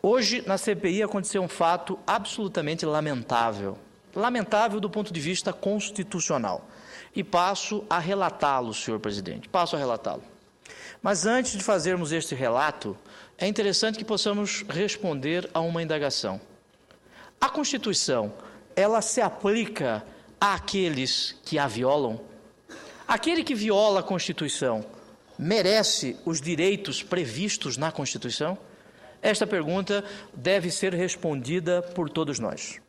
Hoje, na CPI, aconteceu um fato absolutamente lamentável. Lamentável do ponto de vista constitucional. E passo a relatá-lo, senhor presidente. Passo a relatá-lo. Mas antes de fazermos este relato, é interessante que possamos responder a uma indagação. A Constituição, ela se aplica àqueles que a violam? Aquele que viola a Constituição merece os direitos previstos na Constituição? Esta pergunta deve ser respondida por todos nós.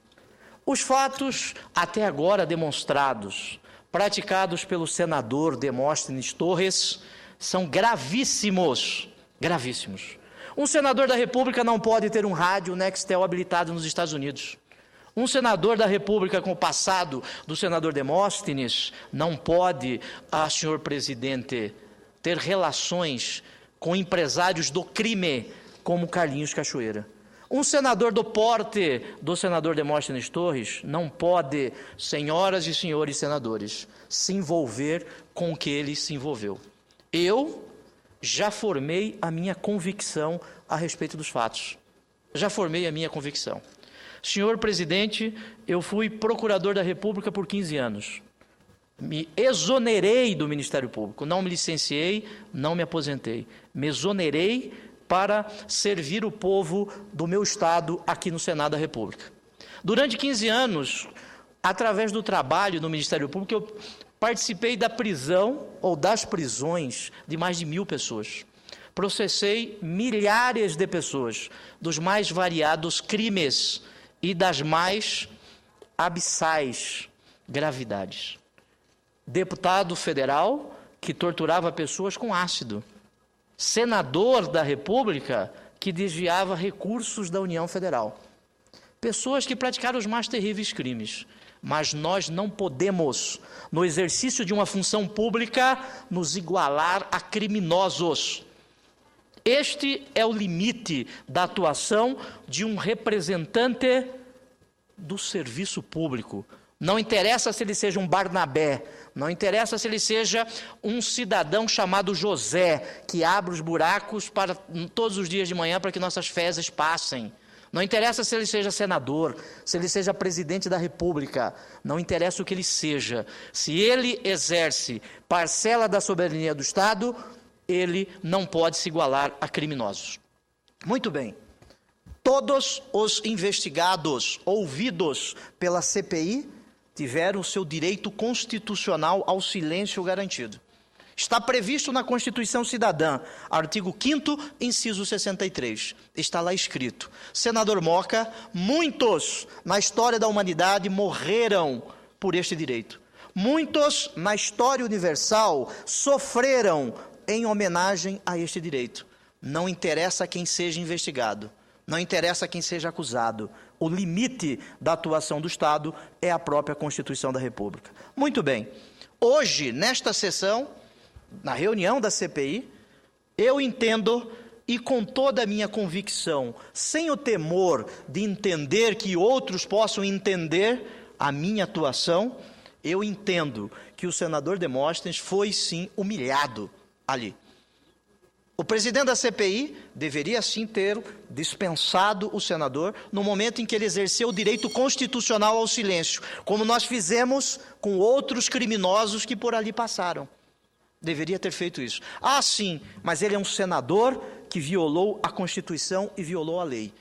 Os fatos até agora demonstrados, praticados pelo senador Demóstenes Torres, são gravíssimos, gravíssimos. Um senador da República não pode ter um rádio Nextel habilitado nos Estados Unidos. Um senador da República com o passado do senador Demóstenes não pode, senhor presidente, ter relações com empresários do crime, como Carlinhos Cachoeira. Um senador do porte do senador Demóstenes Torres não pode, senhoras e senhores senadores, se envolver com o que ele se envolveu. Eu já formei a minha convicção a respeito dos fatos. Já formei a minha convicção. Senhor presidente, eu fui procurador da República por 15 anos. Me exonerei do Ministério Público. Não me licenciei, não me aposentei. Me exonerei para servir o povo do meu Estado aqui no Senado da República. Durante 15 anos, através do trabalho no Ministério Público, eu participei da prisão ou das prisões de mais de 1.000 pessoas. Processei milhares de pessoas dos mais variados crimes e das mais abissais gravidades. Deputado federal que torturava pessoas com ácido. Senador da República que desviava recursos da União Federal. Pessoas que praticaram os mais terríveis crimes. Mas nós não podemos, no exercício de uma função pública, nos igualar a criminosos. Este é o limite da atuação de um representante do serviço público. Não interessa se ele seja um Barnabé, não interessa se ele seja um cidadão chamado José, que abre os buracos para todos os dias de manhã para que nossas fezes passem. Não interessa se ele seja senador, se ele seja presidente da República, não interessa o que ele seja. Se ele exerce parcela da soberania do Estado, ele não pode se igualar a criminosos. Muito bem. Todos os investigados, ouvidos pela CPI, tiveram seu direito constitucional ao silêncio garantido. Está previsto na Constituição Cidadã, artigo 5º, inciso 63. Está lá escrito: senador Moca, muitos na história da humanidade morreram por este direito. Muitos na história universal sofreram em homenagem a este direito. Não interessa quem seja investigado, não interessa quem seja acusado. O limite da atuação do Estado é a própria Constituição da República. Muito bem. Hoje, nesta sessão, na reunião da CPI, eu entendo, e com toda a minha convicção, sem o temor de entender que outros possam entender a minha atuação, eu entendo que o senador Demóstenes foi, sim, humilhado ali. O presidente da CPI deveria, sim, ter dispensado o senador no momento em que ele exerceu o direito constitucional ao silêncio, como nós fizemos com outros criminosos que por ali passaram. Deveria ter feito isso. Ah, sim, mas ele é um senador que violou a Constituição e violou a lei.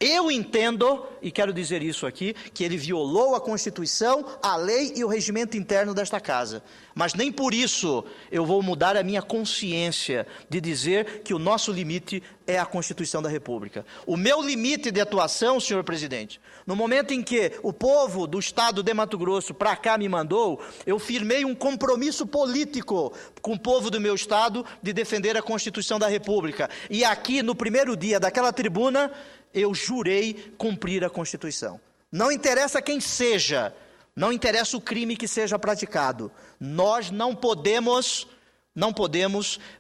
Eu entendo, e quero dizer isso aqui, que ele violou a Constituição, a lei e o regimento interno desta casa. Mas nem por isso eu vou mudar a minha consciência de dizer que o nosso limite é a Constituição da República. O meu limite de atuação, senhor presidente, no momento em que o povo do estado de Mato Grosso para cá me mandou, eu firmei um compromisso político com o povo do meu estado de defender a Constituição da República. E aqui, no primeiro dia daquela tribuna, eu jurei cumprir a Constituição. Não interessa quem seja, não interessa o crime que seja praticado. Nós não podemos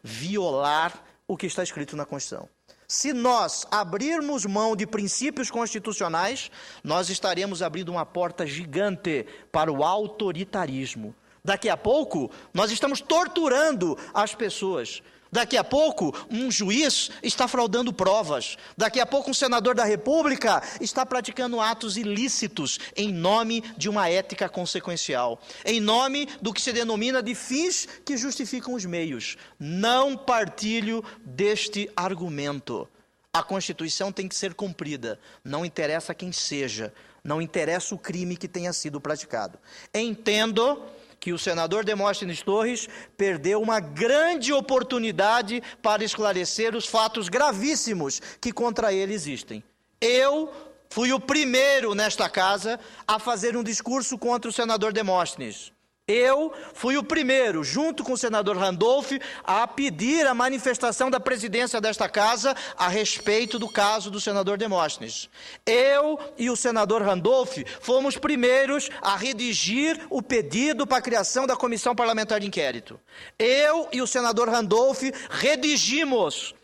violar o que está escrito na Constituição. Se nós abrirmos mão de princípios constitucionais, nós estaremos abrindo uma porta gigante para o autoritarismo. Daqui a pouco, nós estamos torturando as pessoas. Daqui a pouco, um juiz está fraudando provas. Daqui a pouco, um senador da República está praticando atos ilícitos em nome de uma ética consequencial, em nome do que se denomina de fins que justificam os meios. Não partilho deste argumento. A Constituição tem que ser cumprida, não interessa quem seja, não interessa o crime que tenha sido praticado. Entendo que o senador Demóstenes Torres perdeu uma grande oportunidade para esclarecer os fatos gravíssimos que contra ele existem. Eu fui o primeiro nesta casa a fazer um discurso contra o senador Demóstenes. Eu fui o primeiro, junto com o senador Randolph, a pedir a manifestação da presidência desta casa a respeito do caso do senador Demóstenes. Eu e o senador Randolph fomos primeiros a redigir o pedido para a criação da comissão parlamentar de inquérito. Eu e o senador Randolph redigimos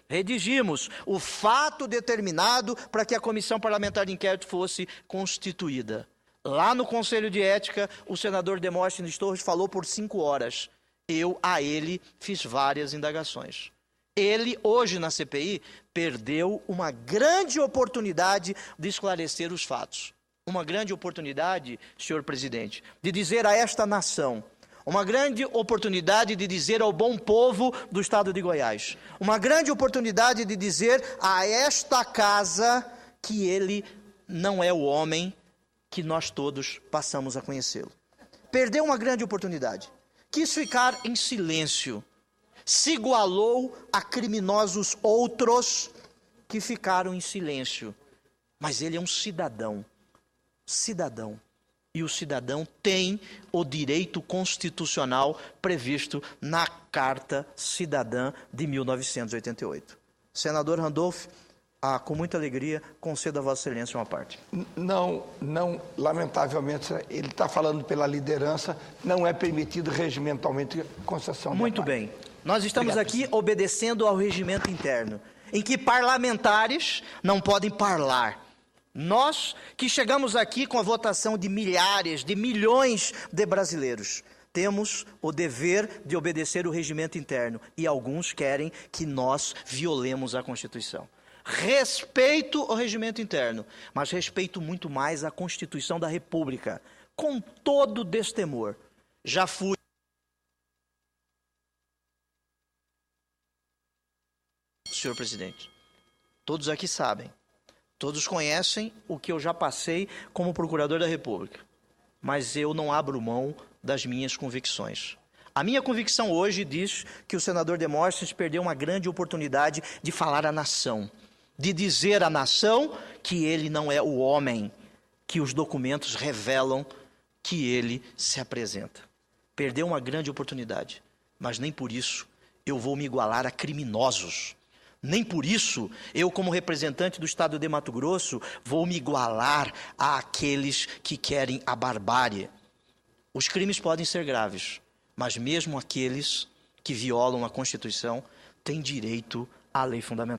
o fato determinado para que a comissão parlamentar de inquérito fosse constituída. Lá no Conselho de Ética, o senador Demóstenes Torres falou por 5 horas. Eu, a ele, fiz várias indagações. Ele, hoje na CPI, perdeu uma grande oportunidade de esclarecer os fatos. Uma grande oportunidade, senhor presidente, de dizer a esta nação, uma grande oportunidade de dizer ao bom povo do estado de Goiás, uma grande oportunidade de dizer a esta casa que ele não é o homem que nós todos passamos a conhecê-lo. Perdeu uma grande oportunidade. Quis ficar em silêncio. Se igualou a criminosos outros que ficaram em silêncio. Mas ele é um cidadão. Cidadão. E o cidadão tem o direito constitucional previsto na Carta Cidadã de 1988. Senador Randolph, com muita alegria, concedo a Vossa Excelência uma parte. Não, lamentavelmente, ele está falando pela liderança, não é permitido regimentalmente concessão. Muito bem. Nós estamos aqui obedecendo ao regimento interno, em que parlamentares não podem parlar. Nós que chegamos aqui com a votação de milhares, de milhões de brasileiros, temos o dever de obedecer o regimento interno, e alguns querem que nós violemos a Constituição. Respeito o regimento interno, mas respeito muito mais a Constituição da República, com todo destemor. Já fui senhor presidente. Todos aqui sabem, todos conhecem o que eu já passei como procurador da República, mas eu não abro mão das minhas convicções. A minha convicção hoje diz que o senador Demóstenes perdeu uma grande oportunidade de falar à nação, de dizer à nação que ele não é o homem que os documentos revelam que ele se apresenta. Perdeu uma grande oportunidade, mas nem por isso eu vou me igualar a criminosos. Nem por isso eu, como representante do estado de Mato Grosso, vou me igualar àqueles que querem a barbárie. Os crimes podem ser graves, mas mesmo aqueles que violam a Constituição têm direito à lei fundamental.